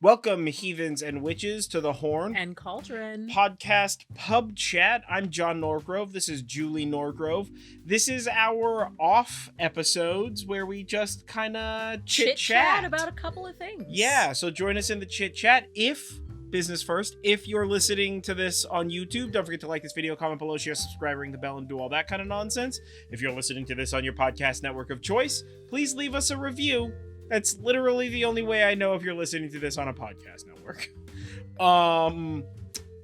Welcome, heathens and witches, to the Horn and Cauldron podcast pub chat. I'm John Norgrove. This is Julie Norgrove. This is our off episodes where we just kind of chit chat about a couple of things. Yeah, so join us in the chit chat. Business first, if you're listening to this on YouTube, don't forget to like this video, comment below, share, subscribe, ring the bell, and do all that kind of nonsense. If you're listening to this on your podcast network of choice, please leave us a review. That's literally the only way I know if you're listening to this on a podcast network.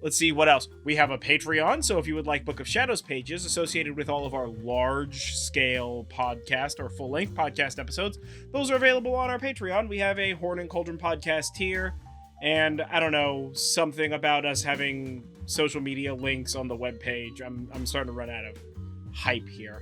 Let's see what else. We have a Patreon, so if you would like Book of Shadows pages associated with all of our large-scale podcast or full-length podcast episodes, those are available on our Patreon. We have a Horn and Cauldron podcast tier, and I don't know, something about us having social media links on the webpage. I'm starting to run out of hype here.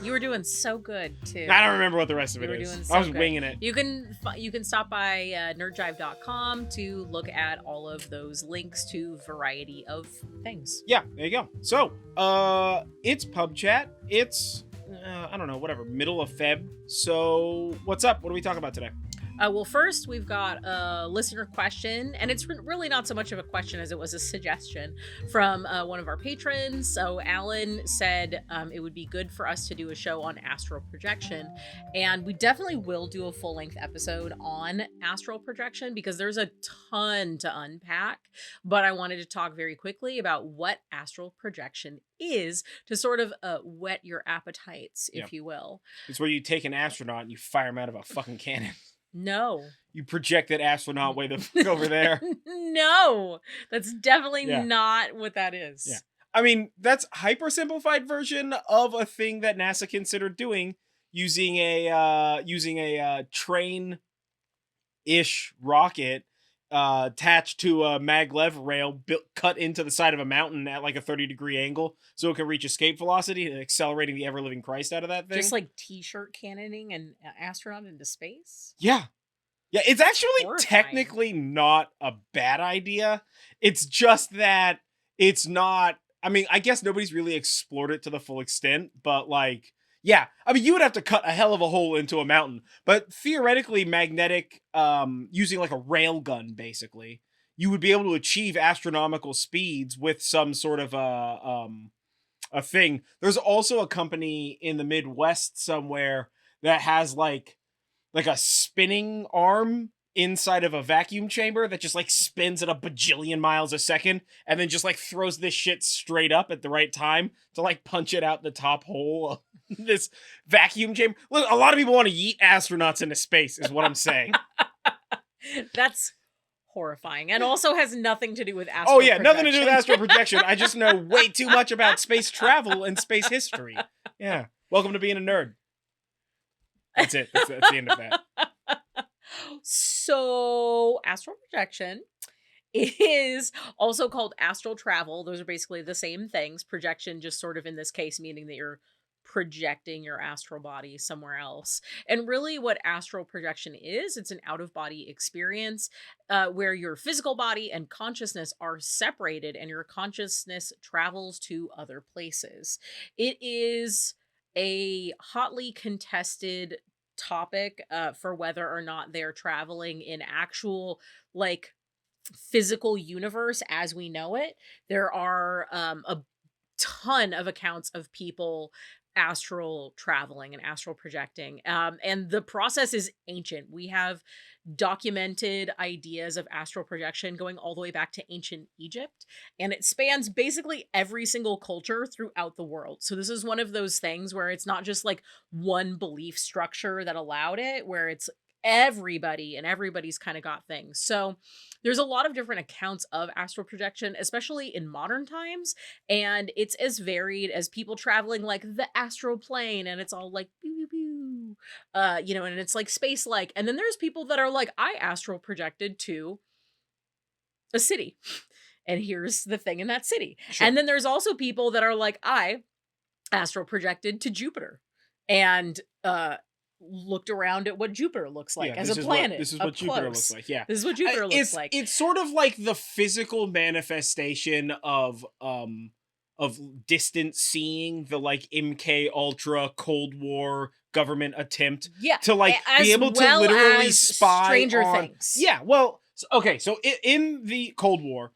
You were doing so good too. I don't remember what the rest of it is. I was winging it. You can stop by nerdjive.com to look at all of those links to variety of things. Yeah, there you go. So, it's pub chat. It's I don't know, whatever, middle of Feb. So, what's up? What are we talking about today? Well, first, we've got a listener question, and it's really not so much of a question as it was a suggestion from one of our patrons. So Alan said it would be good for us to do a show on astral projection, and we definitely will do a full-length episode on astral projection because there's a ton to unpack, but I wanted to talk very quickly about what astral projection is to sort of whet your appetites, if you will. It's where you take an astronaut and you fire him out of a fucking cannon. No. You project that astronaut way the fuck over there. No, that's definitely not what that is. Yeah. I mean, that's hyper simplified version of a thing that NASA considered doing using a train-ish rocket attached to a maglev rail cut into the side of a mountain at like a 30-degree angle so it can reach escape velocity and accelerating the ever-living Christ out of that thing. Just like t-shirt cannoning an astronaut into space? Yeah, it's actually technically not a bad idea. It's just that it's not, I mean, I guess nobody's really explored it to the full extent, but like, yeah, I mean, you would have to cut a hell of a hole into a mountain, but theoretically magnetic, using like a rail gun, basically, you would be able to achieve astronomical speeds with some sort of a thing. There's also a company in the Midwest somewhere that has like a spinning arm inside of a vacuum chamber that just like spins at a bajillion miles a second and then just like throws this shit straight up at the right time to like punch it out the top hole of this vacuum chamber. Look, a lot of people want to yeet astronauts into space is what I'm saying. That's horrifying and also has nothing to do with astral projection. Nothing to do with astral projection. I just know way too much about space travel and space history. Yeah. Welcome to being a nerd. That's it. That's the end of that. So, astral projection is also called astral travel. Those are basically the same things. Projection just sort of in this case meaning that you're projecting your astral body somewhere else. And really what astral projection is, it's an out-of-body experience where your physical body and consciousness are separated and your consciousness travels to other places. It is a hotly contested topic for whether or not they're traveling in actual like physical universe as we know it. There are a ton of accounts of people astral traveling and astral projecting, and the process is ancient. We have documented ideas of astral projection going all the way back to ancient Egypt, and it spans basically every single culture throughout the world. So this is one of those things where it's not just like one belief structure that allowed it, where it's everybody and everybody's kind of got things. So there's a lot of different accounts of astral projection, especially in modern times, and it's as varied as people traveling like the astral plane, and it's all like pew, pew, pew. And it's like space-like. And then there's people that are like, I astral projected to a city, and here's the thing in that city. Sure. And then there's also people that are like, I astral projected to Jupiter, and looked around at what Jupiter looks like as a planet. This is what Jupiter looks like. Yeah. This is what Jupiter looks like. It's sort of like the physical manifestation of distant seeing, the like MK Ultra Cold War government attempt Yeah, to like as be able to well literally as spy Stranger on. Things. Yeah, well, okay, so in the Cold War,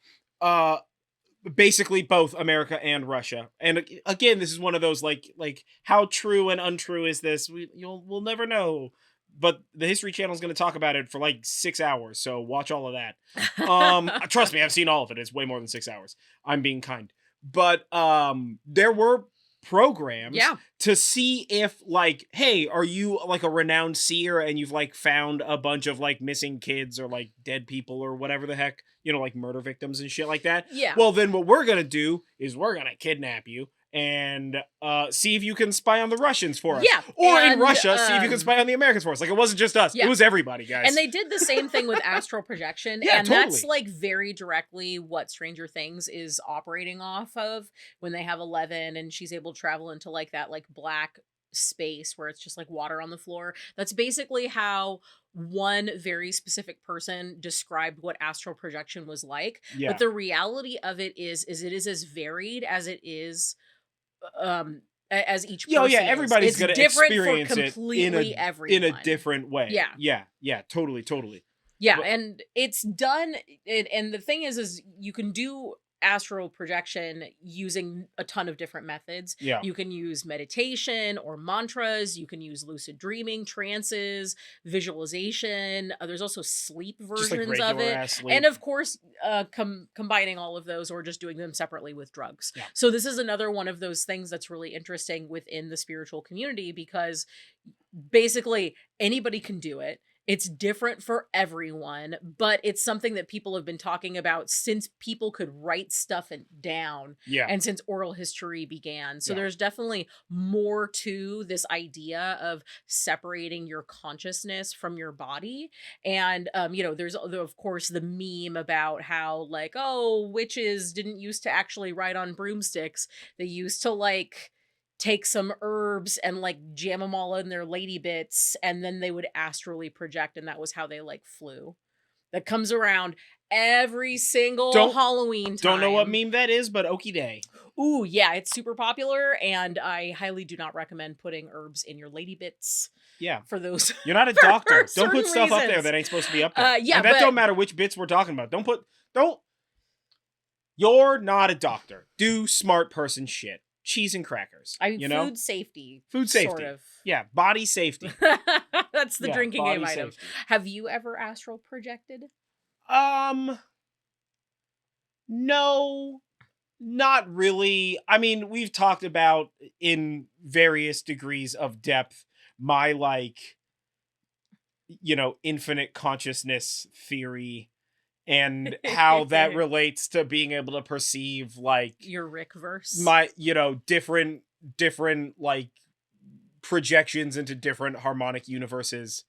basically both America and Russia. And again, this is one of those like how true and untrue is this? We'll never know. But the History Channel is going to talk about it for like 6 hours, so watch all of that. Trust me, I've seen all of it. It's way more than 6 hours. I'm being kind. But there were programs Yeah. to see if like, hey, are you like a renowned seer and you've like found a bunch of like missing kids or like dead people or whatever the heck, like murder victims and shit like that. Yeah. Well, then what we're gonna do is we're gonna kidnap you and see if you can spy on the Russians for us. Yeah, Or in and, Russia, see if you can spy on the Americans for us. Like, it wasn't just us. Yeah. It was everybody, guys. And they did the same thing with astral projection. Yeah, and totally. that's like very directly what Stranger Things is operating off of when they have 11 and she's able to travel into like that like black space where it's just like water on the floor. That's basically how one very specific person described what astral projection was like. Yeah. But the reality of it is it is as varied as it is as each person. Oh yeah, everybody's gonna experience it in a different way. Yeah, totally. Yeah, but, and it's done. And the thing is you can do astral projection using a ton of different methods. Yeah, you can use meditation or mantras. You can use lucid dreaming, trances, visualization. There's also sleep versions of it, and of course, combining all of those or just doing them separately with drugs. Yeah. So this is another one of those things that's really interesting within the spiritual community because basically anybody can do it. It's different for everyone, but it's something that people have been talking about since people could write stuff down. Yeah. And since oral history began. So there's definitely more to this idea of separating your consciousness from your body. And, there's, of course, the meme about how like, oh, witches didn't used to actually ride on broomsticks. They used to like take some herbs and like jam them all in their lady bits and then they would astrally project, and that was how they like flew. That comes around every single Halloween time. Don't know what meme that is, but okie day. Ooh, yeah, it's super popular, and I highly do not recommend putting herbs in your lady bits. Yeah. For those. You're not a doctor. Don't put stuff up there that ain't supposed to be up there. Yeah, and that don't matter which bits we're talking about. You're not a doctor. Do smart person shit. Cheese and crackers. Food safety. Food safety. Sort of. Yeah, body safety. That's the drinking game item. Have you ever astral projected? No, not really. I mean, we've talked about in various degrees of depth my infinite consciousness theory and how that relates to being able to perceive like your Rick verse, my different like projections into different harmonic universes,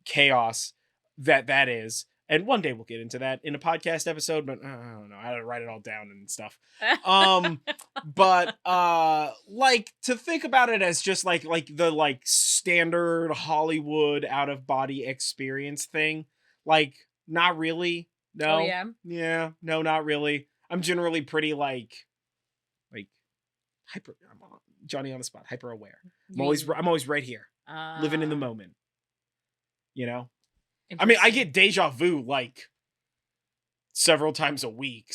chaos that is. And one day we'll get into that in a podcast episode, but I don't know, I had to write it all down and stuff. But like to think about it as just like the like standard Hollywood out of body experience thing, like not really. No. Oh, yeah? Yeah. No, not really. I'm generally pretty like hyper. I'm Johnny on the spot, hyper aware. I'm always right here, living in the moment. I mean, I get deja vu like several times a week.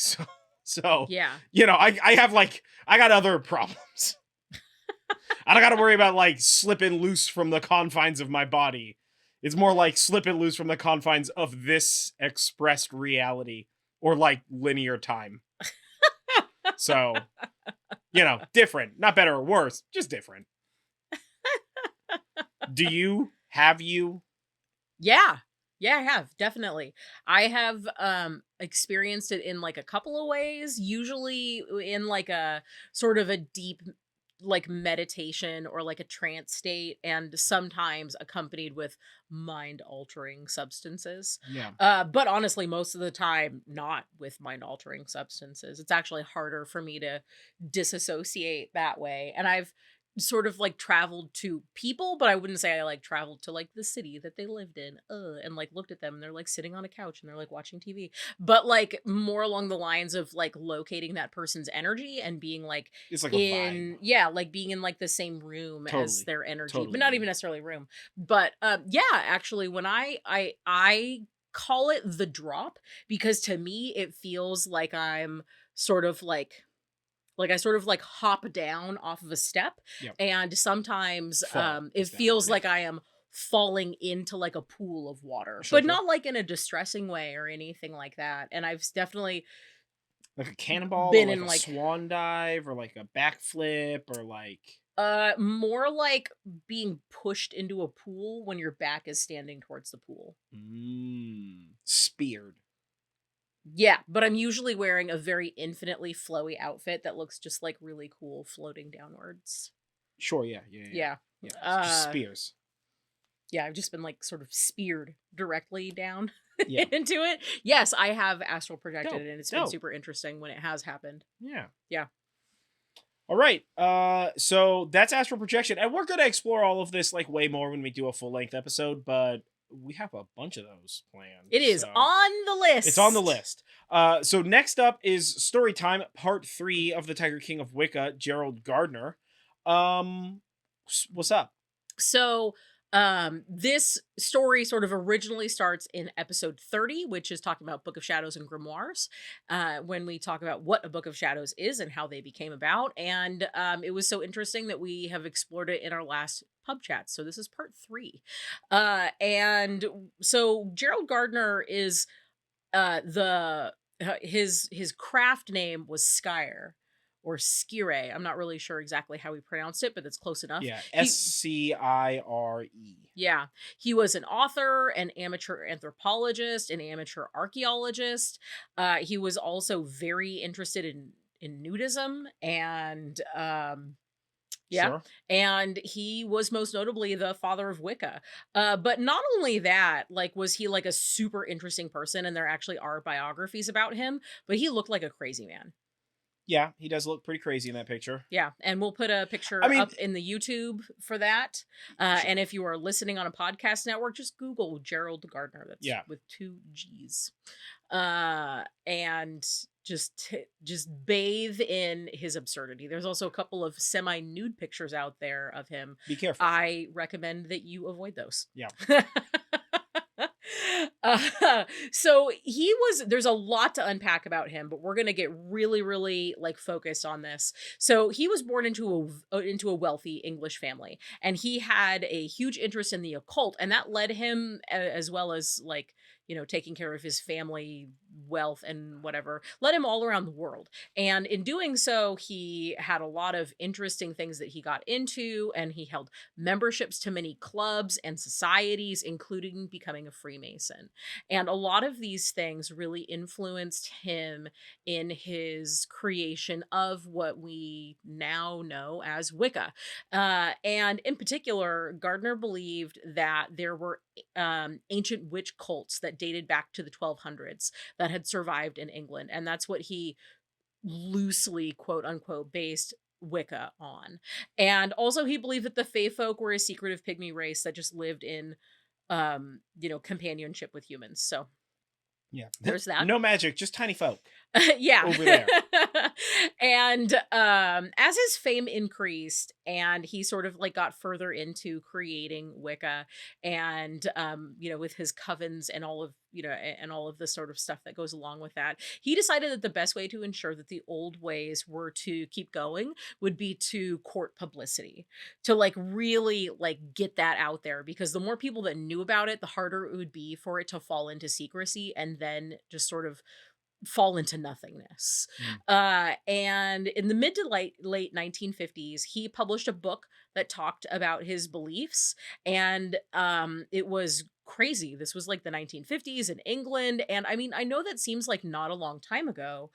So yeah. I have I got other problems. I don't got to worry about like slipping loose from the confines of my body. It's more like slipping loose from the confines of this expressed reality or like linear time. So, different, not better or worse, just different. Have you? Yeah. Yeah, I have, definitely. I have experienced it in like a couple of ways, usually in like a sort of a deep like meditation or like a trance state, and sometimes accompanied with mind altering substances. Yeah. But honestly, most of the time not with mind altering substances. It's actually harder for me to disassociate that way. And I've sort of like traveled to people, but I wouldn't say I like traveled to like the city that they lived in, and like looked at them and they're like sitting on a couch and they're like watching TV. But like more along the lines of like locating that person's energy and being like It's like a vibe. in, yeah, like being in like the same room as Totally. their energy, but Totally, not man. even necessarily room. But yeah, actually when I call it the drop because to me it feels like I'm sort of like I sort of like hop down off of a step, Yep. and sometimes Fall it is that feels word. like I am falling into like a pool of water, Sure, but sure. not like in a distressing way or anything like that. And I've definitely Like a cannonball or been like in a like swan dive or like a backflip or like more like being pushed into a pool when your back is standing towards the pool. speared. Yeah, but I'm usually wearing a very infinitely flowy outfit that looks just like really cool floating downwards. Sure, yeah, yeah, yeah. Yeah. Yeah. Just Uh spears. Yeah, I've just been like sort of speared directly down Yeah. into it. Yes, I have astral projected Dope. and it's been Dope. super interesting when it has happened. Yeah. Yeah. All right. So that's astral projection, and we're gonna explore all of this like way more when we do a full length episode, but we have a bunch of those planned. It is So on the list. it's on the list. So next up is story time, part 3 of the Tiger King of Wicca, Gerald Gardner. What's up? So, this story sort of originally starts in episode 30, which is talking about Book of Shadows and Grimoires, when we talk about what a Book of Shadows is and how they became about. And it was so interesting that we have explored it in our last pub chat. So this is part 3. And so Gerald Gardner is his craft name was Skire or Skire. I'm not really sure exactly how he pronounced it, but that's close enough. Yeah, He Scire. Yeah, he was an author, an amateur anthropologist, an amateur archaeologist. He was also very interested in nudism and yeah, Sure. and he was most notably the father of Wicca. But not only that, like, was he like a super interesting person, and there actually are biographies about him, but he looked like a crazy man. Yeah, he does look pretty crazy in that picture. Yeah, and we'll put a I picture mean, up in the YouTube for that. sure. And if you are listening on a podcast network, just Google Gerald Gardner. That's Yeah. with 2 G's. And just bathe in his absurdity. There's also a couple of semi-nude pictures out there of him. Be careful. I recommend that you avoid those. Yeah. So there's a lot to unpack about him, but we're going to get really, really like focused on this. So he was born into a wealthy English family, and he had a huge interest in the occult, and that led him as well as like, taking care of his family wealth and whatever, led him all around the world. And in doing so, he had a lot of interesting things that he got into, and he held memberships to many clubs and societies, including becoming a Freemason. And a lot of these things really influenced him in his creation of what we now know as Wicca. And in particular, Gardner believed that there were ancient witch cults that dated back to the 1200s that had survived in England. And that's what he loosely, quote unquote, based Wicca on. And also he believed that the Fae folk were a secretive pygmy race that just lived in companionship with humans. So Yeah. there's that. No magic, just tiny folk. Yeah. Over there. And as his fame increased and he sort of like got further into creating Wicca and with his covens and all of and all of the sort of stuff that goes along with that, he decided that the best way to ensure that the old ways were to keep going would be to court publicity, to like really like get that out there, because the more people that knew about it, the harder it would be for it to fall into secrecy and then just sort of fall into nothingness. And in the mid to late 1950s, he published a book that talked about his beliefs, and it was crazy. This was like the 1950s in England. And I mean, I know that seems like not a long time ago,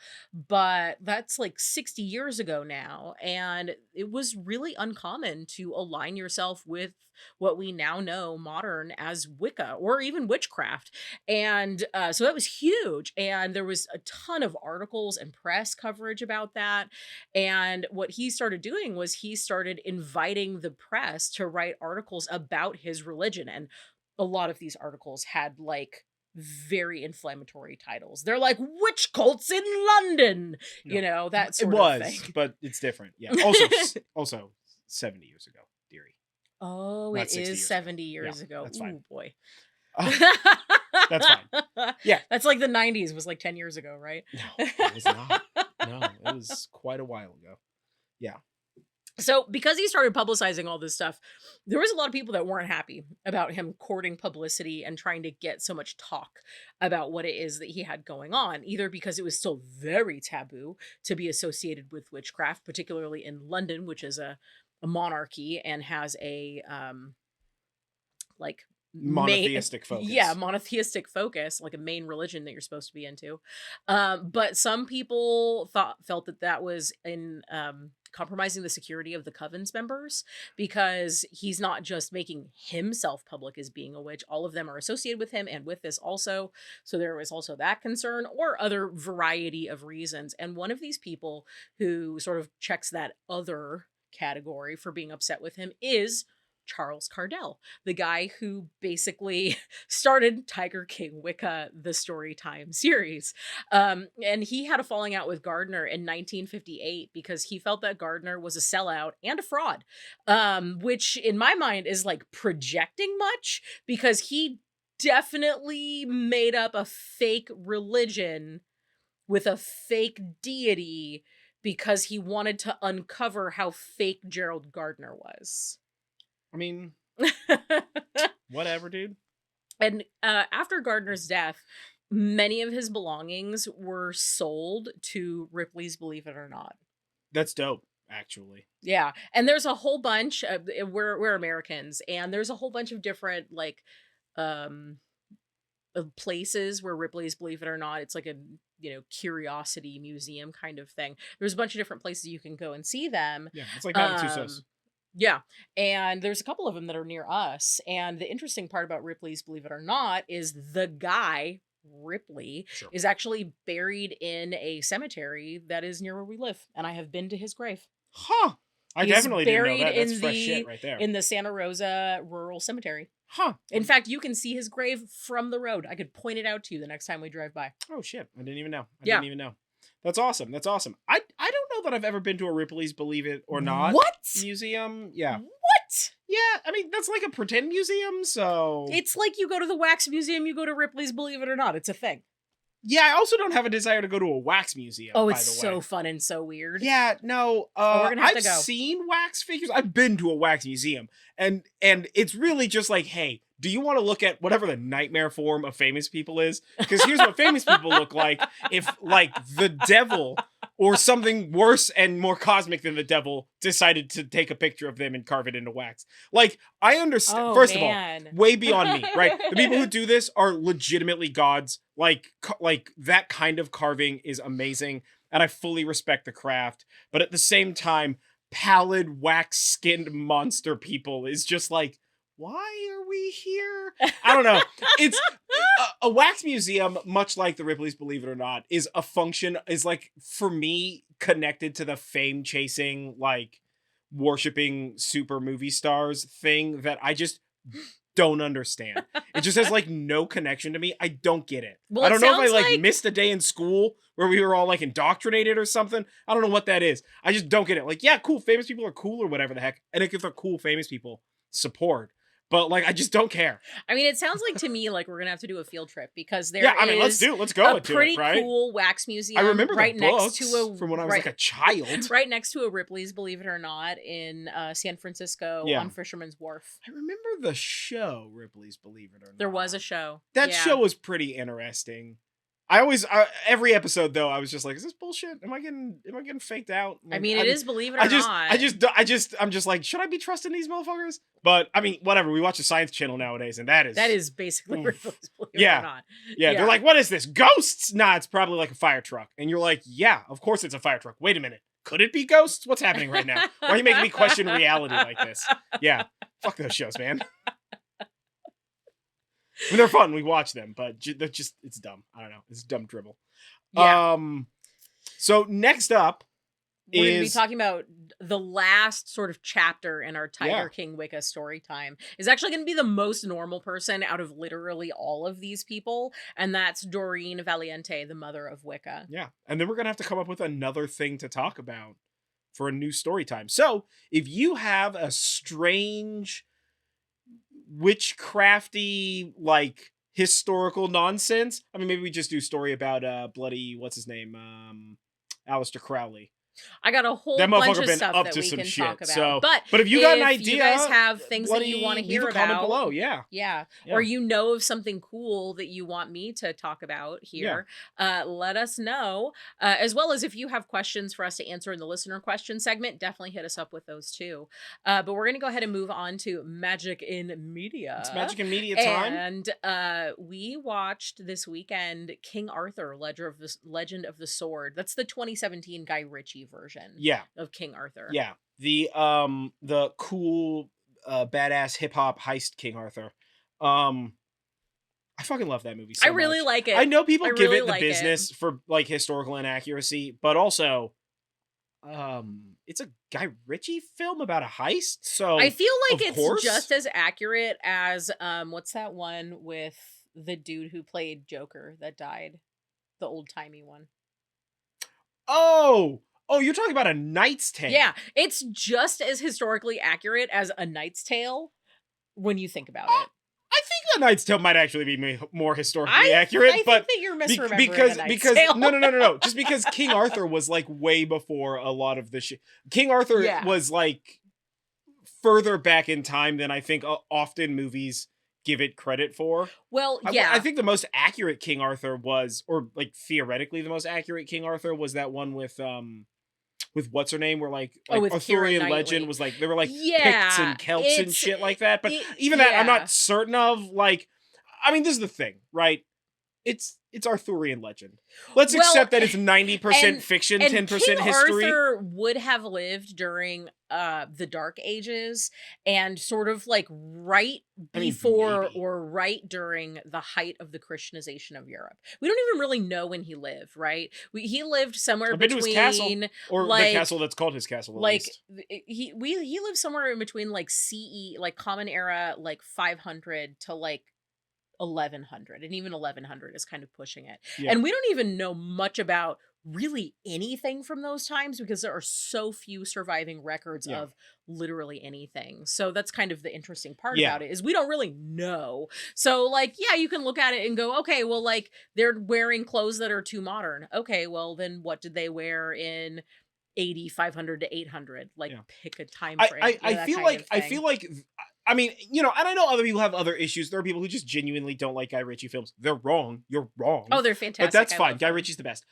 but that's like 60 years ago now. And it was really uncommon to align yourself with what we now know modern as Wicca or even witchcraft. And so that was huge. And there was a ton of articles and press coverage about that. And what he started doing was he started inviting the press to write articles about his religion. And a lot of these articles had like very inflammatory titles. They're like witch cults in London, you know, that sort of thing. But it's different. Yeah. Also 70 years ago, dearie. Oh, Not it 60 is years 70 ago. years Yeah, ago. that's fine. Ooh, boy. That's fine. Yeah. That's like the 90s was like 10 years ago, right? No, it was not. No, it was quite a while ago. Yeah. So because he started publicizing all this stuff, there was a lot of people that weren't happy about him courting publicity and trying to get so much talk about what it is that he had going on, either because it was still very taboo to be associated with witchcraft, particularly in London, which is a monarchy and has a like monotheistic focus. Yeah, monotheistic focus, like a main religion that you're supposed to be into. But some people felt that that was in compromising the security of the coven's members, because he's not just making himself public as being a witch. All of them are associated with him and with this also. So there was also that concern, or other variety of reasons. And one of these people who sort of checks that other category for being upset with him is Charles Cardell, the guy who basically started Tiger King Wicca, the story time series. And he had a falling out with Gardner in 1958 because he felt that Gardner was a sellout and a fraud, which in my mind is like projecting much, because he definitely made up a fake religion with a fake deity because he wanted to uncover how fake Gerald Gardner was. I mean, whatever, dude. And after Gardner's death, many of his belongings were sold to Ripley's Believe It or Not. That's dope, actually. Yeah. And there's a whole bunch of, we're Americans, and there's a whole bunch of different like of places where Ripley's Believe It or Not, it's like a, you know, curiosity museum kind of thing. There's a bunch of different places you can go and see them. Yeah, it's like Tusos. Yeah. And there's a couple of them that are near us. And the interesting part about Ripley's Believe It or Not is the guy, Ripley, is actually buried in a cemetery that is near where we live. And I have been to his grave. Huh. I definitely didn't know that. That's in fresh shit right there. In the Santa Rosa Rural Cemetery. Huh. In fact, you can see his grave from the road. I could point it out to you the next time we drive by. Oh, shit. I didn't even know. I didn't even know. That's awesome. That's awesome. I don't know that I've ever been to a Ripley's Believe It or Not museum. Yeah. What? Yeah, I mean, that's like a pretend museum, so... It's like you go to the wax museum, you go to Ripley's Believe It or Not. It's a thing. Yeah, I also don't have a desire to go to a wax museum, Oh, it's by the way. so fun and so weird. Yeah, no. We're gonna have I've to go. seen wax figures. I've been to a wax museum. And it's really just like, hey, do you want to look at whatever the nightmare form of famous people is? Because here's what famous people look like if, like, the devil or something worse and more cosmic than the devil decided to take a picture of them and carve it into wax. Like, I understand. First of all, way beyond me, right? The people who do this are legitimately gods. Like that kind of carving is amazing, and I fully respect the craft. But at the same time, pallid, wax-skinned monster people is just like, why are we here? I don't know. It's a wax museum, much like the Ripley's Believe It or Not, is like, for me, connected to the fame chasing, like, worshiping super movie stars thing that I just don't understand. It just has like no connection to me. I don't get it. Well, I don't know if I like missed a day in school where we were all like indoctrinated or something. I don't know what that is. I just don't get it. Like, yeah, cool. Famous people are cool or whatever the heck. And if they're cool, famous people, support. But like, I just don't care. I mean, it sounds like to me like we're gonna have to do a field trip, because there let's go a pretty cool wax museum. I remember right the books next to from when I was like a child. Right next to a Ripley's Believe It or Not in San Francisco on Fisherman's Wharf. I remember the show Ripley's Believe It or Not. There was a show. That show was pretty interesting. I always every episode though, I was just like, is this bullshit? Am I getting faked out? I Like, mean, it is, believe it or I'm just like, should I be trusting these motherfuckers? But I mean, whatever. We watch the Science Channel nowadays, and that is basically Ripley's, believe it Yeah. or not. yeah. They're like, what is this? Ghosts? Nah, it's probably like a fire truck. And you're like, yeah, of course it's a fire truck. Wait a minute. Could it be ghosts? What's happening right now? Why are you making me question reality like this? Yeah. Fuck those shows, man. I mean, they're fun. We watch them, but they're just, it's dumb. I don't know. It's dumb dribble. Yeah. So next up we're going to be talking about the last sort of chapter in our Tiger Yeah. King Wicca story time. Is actually going to be the most normal person out of literally all of these people, and that's Doreen Valiente, the mother of Wicca. Yeah. And then we're going to have to come up with another thing to talk about for a new story time. So if you have a strange witchcrafty, like, historical nonsense, I mean, maybe we just do a story about bloody, what's his name? Aleister Crowley. I got a whole That bunch motherfucker of been stuff up that to we some can shit. talk about. So, but if you got an if idea, you guys have things that bloody you want to leave hear a comment about, below. Yeah. Yeah. Yeah. Or you know of something cool that you want me to talk about here, let us know. As well as if you have questions for us to answer in the listener question segment, definitely hit us up with those too. But we're going to go ahead and move on to Magic in Media. It's Magic in Media time. And we watched this weekend King Arthur, Legend of the Sword. That's the 2017 Guy Ritchie version. Yeah. Of King Arthur. Yeah. The cool badass hip hop heist King Arthur. I fucking love that movie so I really much. like it. I know people I give really it the like business it. for like historical inaccuracy, but also it's a Guy Ritchie film about a heist. So I feel like of it's course. just as accurate as what's that one with the dude who played Joker that died? The old-timey one. Oh, you're talking about A Knight's Tale. Yeah, it's just as historically accurate as A Knight's Tale when you think about it. I think A Knight's Tale might actually be more historically accurate, I but think that you're misremembering because A Knight's Tale. no, just because King Arthur was like way before a lot of the shit. King Arthur was like further back in time than I think often movies give it credit for. Well, yeah. I think the most accurate King Arthur was, or like theoretically the most accurate King Arthur was that one with what's her name, where like Arthurian legend was like, there were like Picts and Celts and shit like that. But even that I'm not certain of. Like, I mean, this is the thing, right? It's Arthurian legend. Let's accept that it's 90% fiction, 10% history. Arthur would have lived during the Dark Ages and sort of like right before or right during the height of the Christianization of Europe. We don't even really know when he lived, right? He lived somewhere between his castle, or like, the castle that's called his castle. Like he lived somewhere in between like CE, like Common Era, like 500 to like 1100, and even 1100 is kind of pushing it. And we don't even know much about really anything from those times because there are so few surviving records of literally anything. So that's kind of the interesting part about it, is we don't really know. So like, yeah, you can look at it and go, okay, well, like they're wearing clothes that are too modern. Okay, well then what did they wear in 80, 500 to 800? Like pick a time frame. I feel like I mean, you know, and I know other people have other issues. There are people who just genuinely don't like Guy Ritchie films. They're wrong. You're wrong. Oh, they're fantastic. But that's fine. Guy Ritchie's the best.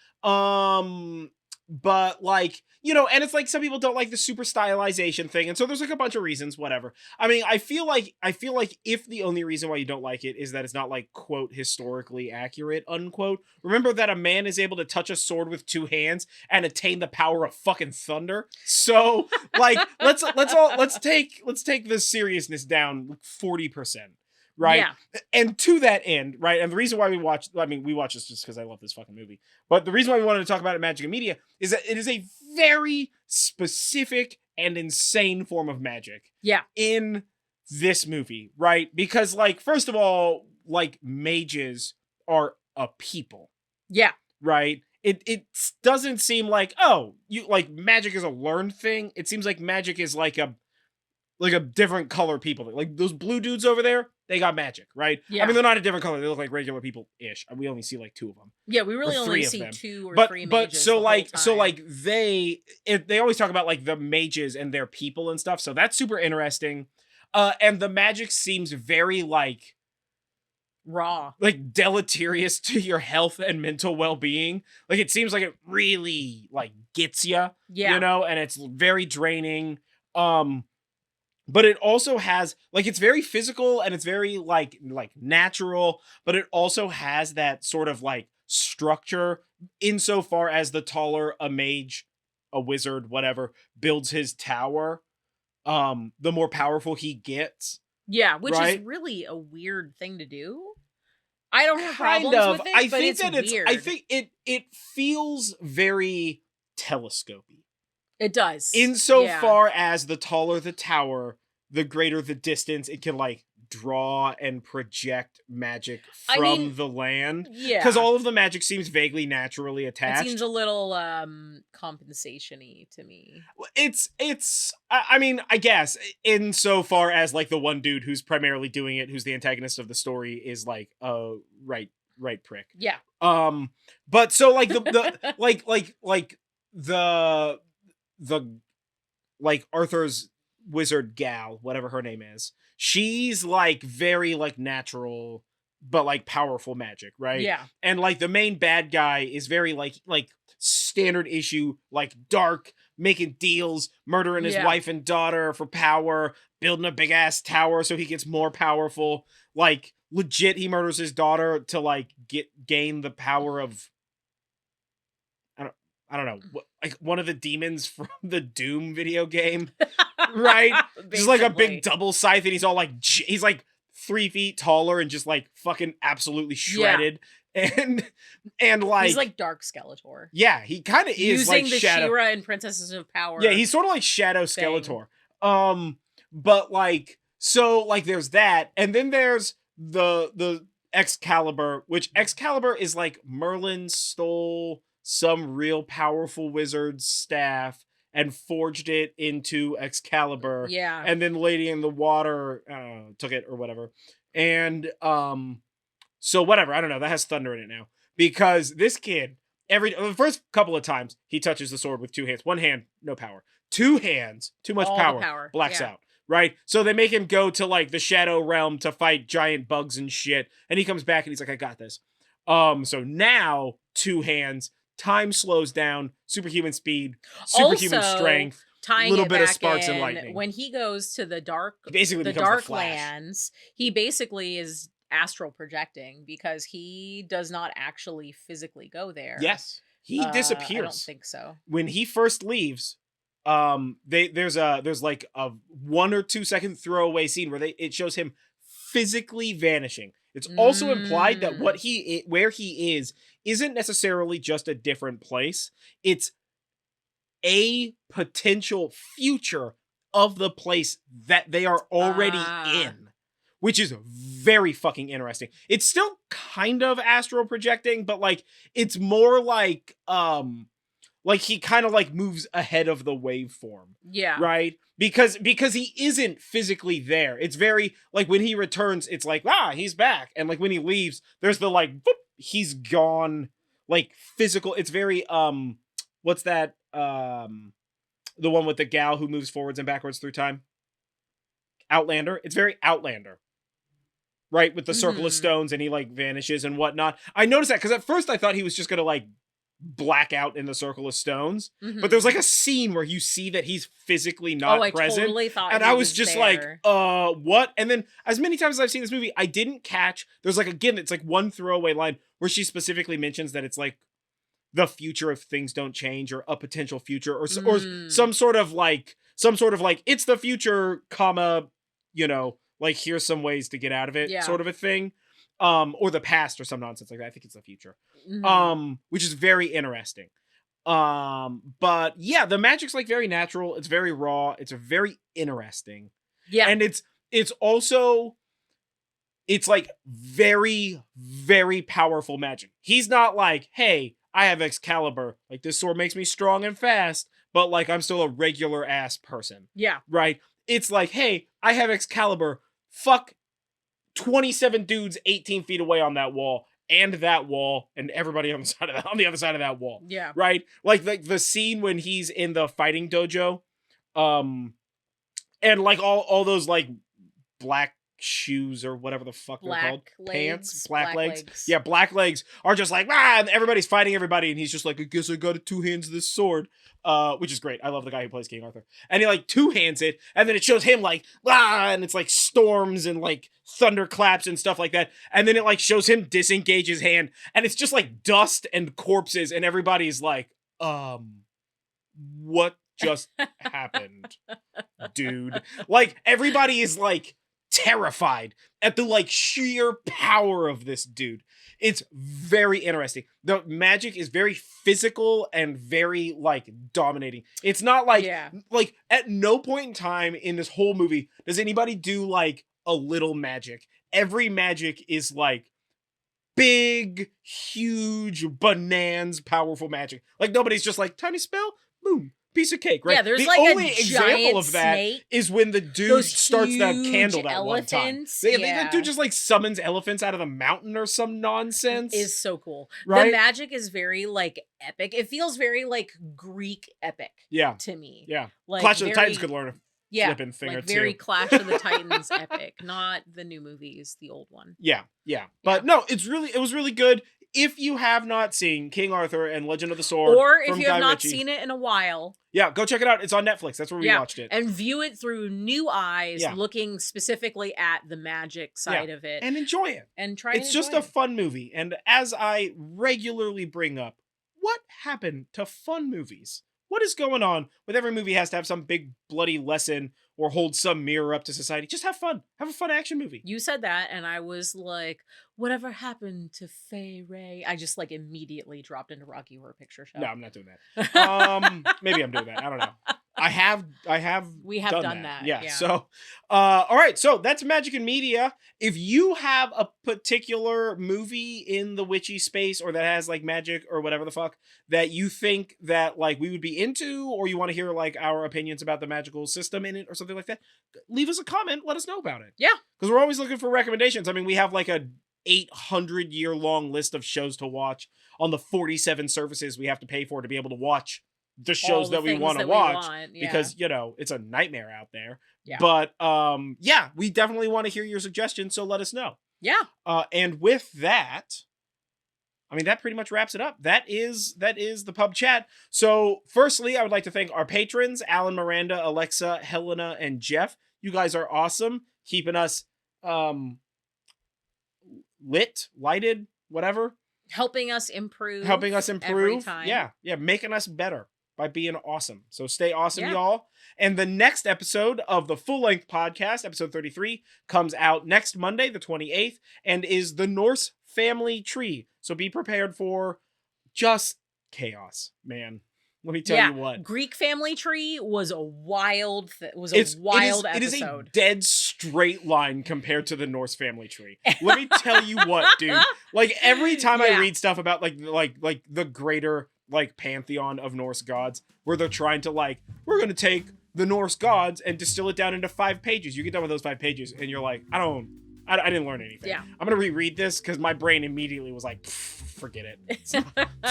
But like, you know, and it's like some people don't like the super stylization thing, and so there's like a bunch of reasons, whatever. I mean, I feel like if the only reason why you don't like it is that it's not like, quote, historically accurate, unquote. Remember that a man is able to touch a sword with 2 hands and attain the power of fucking thunder. So like, let's take the seriousness down 40%. Right. Yeah. And to that end, right. And the reason why we watch this just because I love this fucking movie. But the reason why we wanted to talk about it, Magic in Media, is that it is a very specific and insane form of magic. Yeah. In this movie, right? Because, like, first of all, like, mages are a people. Yeah. Right. It doesn't seem like, oh, you like magic is a learned thing. It seems like magic is like a different color people. Like those blue dudes over there, they got magic, right? Yeah. I mean, they're not a different color. They look like regular people-ish. We only see like 2 of them. Yeah, we really only see 2 or 3 mages. But they always talk about like the mages and their people and stuff. So that's super interesting. And the magic seems very like Raw. like deleterious to your health and mental well-being. Like it seems like it really like gets you, Yeah. and it's very draining. But it also has like it's very physical and it's very like natural, but it also has that sort of like structure insofar as the taller a mage, a wizard, whatever, builds his tower, the more powerful he gets, Yeah, which is right? really a weird thing to do. I don't have Kind problems of. with it, I but think it's that weird. I think it feels very telescopy. It does. Yeah. Insofar as the taller the tower, the greater the distance it can like draw and project magic I from mean, the land. yeah. Because all of the magic seems vaguely naturally It attached. seems a little compensation-y to me. It's I mean, I guess insofar as like the one dude who's primarily doing it, who's the antagonist of the story, is like a right prick. Yeah. But so like the like the like Arthur's wizard gal, whatever her name is, she's like very like natural but like powerful magic, right? Yeah. And like the main bad guy is very like standard issue, like dark, making deals, murdering his Yeah. wife and daughter for power, building a big ass tower so he gets more powerful. Like legit, he murders his daughter to like gain the power of I don't know, like one of the demons from the Doom video game, right? Just like a big double scythe, and he's all like, he's like 3 feet taller and just like fucking absolutely shredded, and like he's like Dark Skeletor. Yeah, he kind of is using like the Shadow. She-Ra and Princesses of Power. Yeah, he's sort of like Shadow Skeletor. But like so like there's that, and then there's the Excalibur, which Excalibur is like Merlin stole some real powerful wizard's staff and forged it into Excalibur. Yeah. And then Lady in the Water took it or whatever. And so whatever, I don't know, that has thunder in it now. Because this kid, the first couple of times he touches the sword with 2 hands. 1 hand, no power. 2 hands, too much power. Blacks out. Right? So they make him go to like the Shadow Realm to fight giant bugs and shit. And he comes back and he's like, I got this. So now 2 hands, time slows down, superhuman speed, superhuman strength, tying little it bit of back sparks and in, lightning. When he goes to the basically the becomes dark the Flash. lands, he basically is astral projecting because he does not actually physically go there. Yes. He disappears. I don't think so. When he first leaves, there's like a 1 or 2 second throwaway scene where it shows him physically vanishing. It's also implied that where he is isn't necessarily just a different place. It's a potential future of the place that they are already in, which is very fucking interesting. It's still kind of astral projecting, but like it's more like he kind of like moves ahead of the waveform. Yeah. Right? Because he isn't physically there. It's very like when he returns, it's like, he's back. And like when he leaves, there's the like, boop, he's gone, like physical. It's very what's that? The one with the gal who moves forwards and backwards through time. Outlander. It's very Outlander. Right? With the circle of stones and he like vanishes and whatnot. I noticed that because at first I thought he was just gonna like black out in the circle of stones, but there's like a scene where you see that he's physically not present. I totally thought and I was just there. Like, what? And then as many times as I've seen this movie, I didn't catch, there's like, again, it's like one throwaway line where she specifically mentions that it's like the future if things don't change, or a potential future, or some sort of like it's the future, comma, like here's some ways to get out of it, sort of a thing. Or the past or some nonsense like that. I think it's the future. Which is very interesting. But yeah, the magic's like very natural. It's very raw. It's very interesting. Yeah. And it's also, it's like very, very powerful magic. He's not like, hey, I have Excalibur. Like this sword makes me strong and fast, but like I'm still a regular ass person. Yeah. Right? It's like, hey, I have Excalibur. Fuck 27 dudes 18 feet away on that wall and everybody on the other side of that wall. Yeah. Right? Like the scene when he's in the fighting dojo, and like all those like black shoes or whatever the fuck they're called. Pants, black legs. Yeah, black legs are just like, and everybody's fighting everybody, and he's just like, I guess I got two hands of this sword. Which is great. I love the guy who plays King Arthur. And he like two hands it, and then it shows him like, and it's like storms and like thunderclaps and stuff like that. And then it like shows him disengage his hand, and it's just like dust and corpses, and everybody's like, what just happened, dude? Like, everybody is like terrified at the like sheer power of this dude. It's very interesting. The magic is very physical and very like dominating. It's not like like at no point in time in this whole movie does anybody do like a little magic. Every magic is like big, huge, bananas, powerful magic. Like, nobody's just like, tiny spell, boom, piece of cake, right? Yeah, there's the like only a example of that snake, is when the dude starts that candle that one time. The dude just like summons elephants out of the mountain or some nonsense. Is so cool. Right? The magic is very like epic. It feels very like Greek epic. Yeah. To me. Yeah. Like Clash of the Titans could learn a flipping thing like or two. very Clash of the Titans epic, not the new movies, the old one. Yeah. But no, it was really good. If you have not seen King Arthur and Legend of the Sword, or if from you have Guy not Ritchie, seen it in a while, go check it out. It's on Netflix. That's where we watched it. And view it through new eyes, looking specifically at the magic side of it. And enjoy it. And try It's just a fun movie. And as I regularly bring up, what happened to fun movies? What is going on with every movie has to have some big bloody lesson or hold some mirror up to society? Just have fun. Have a fun action movie. You said that, and I was like, whatever happened to Fay Ray? I just like immediately dropped into Rocky Horror Picture Show. No, I'm not doing that. Maybe I'm doing that. I don't know. We have done that. Yeah. So, all right. So that's Magic and Media. If you have a particular movie in the witchy space or that has like magic or whatever the fuck that you think that like we would be into, or you want to hear like our opinions about the magical system in it or something like that, leave us a comment. Let us know about it. Yeah. Because we're always looking for recommendations. I mean, we have like a 800-year long list of shows to watch on the 47 services we have to pay for to be able to watch the shows that we want to watch because, you know, it's a nightmare out there. Yeah. But, we definitely want to hear your suggestions. So let us know. Yeah. And with that, I mean, that pretty much wraps it up. That is the pub chat. So firstly, I would like to thank our patrons, Alan, Miranda, Alexa, Helena, and Jeff. You guys are awesome. Keeping us, lighted, whatever. Helping us improve every time. Yeah. Making us better by being awesome. So stay awesome, y'all. And the next episode of the full-length podcast, episode 33, comes out next Monday, the 28th, and is the Norse family tree. So be prepared for just chaos, man. Let me tell you what. Greek family tree was a wild episode. It is a dead straight line compared to the Norse family tree. Let me tell you what, dude. Like, every time I read stuff about like the greater like pantheon of Norse gods, where they're trying to like, we're gonna take the Norse gods and distill it down into 5 pages. You get done with those 5 pages and you're like, I didn't learn anything. Yeah. I'm gonna reread this because my brain immediately was like, forget it. It's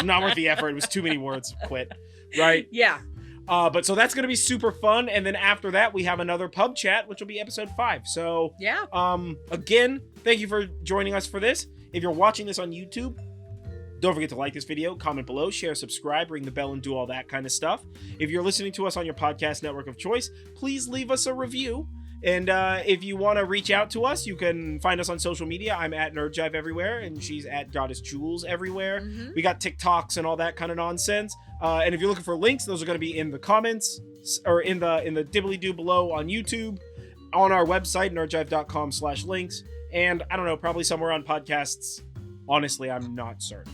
not worth the effort. It was too many words. Quit. Right? Yeah. But so that's gonna be super fun. And then after that, we have another pub chat, which will be episode 5. So again, thank you for joining us for this. If you're watching this on YouTube, don't forget to like this video, comment below, share, subscribe, ring the bell, and do all that kind of stuff. If you're listening to us on your podcast network of choice, please leave us a review. And if you want to reach out to us, you can find us on social media. I'm at NerdJive everywhere, and she's at Goddess Jules everywhere. Mm-hmm. We got TikToks and all that kind of nonsense. And if you're looking for links, those are going to be in the comments or in the dibbly-doo below on YouTube, on our website, nerdjive.com/links. And I don't know, probably somewhere on podcasts. Honestly, I'm not certain.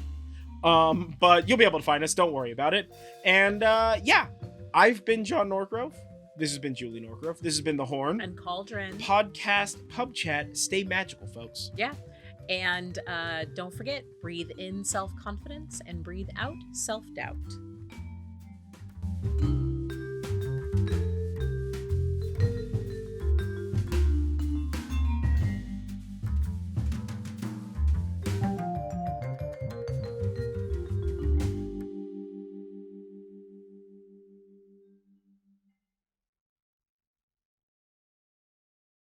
But you'll be able to find us. Don't worry about it. And I've been John Norgrove. This has been Julie Norgrove. This has been The Horn and Cauldron Podcast Pub Chat. Stay magical, folks. Yeah. And don't forget, breathe in self-confidence and breathe out self-doubt.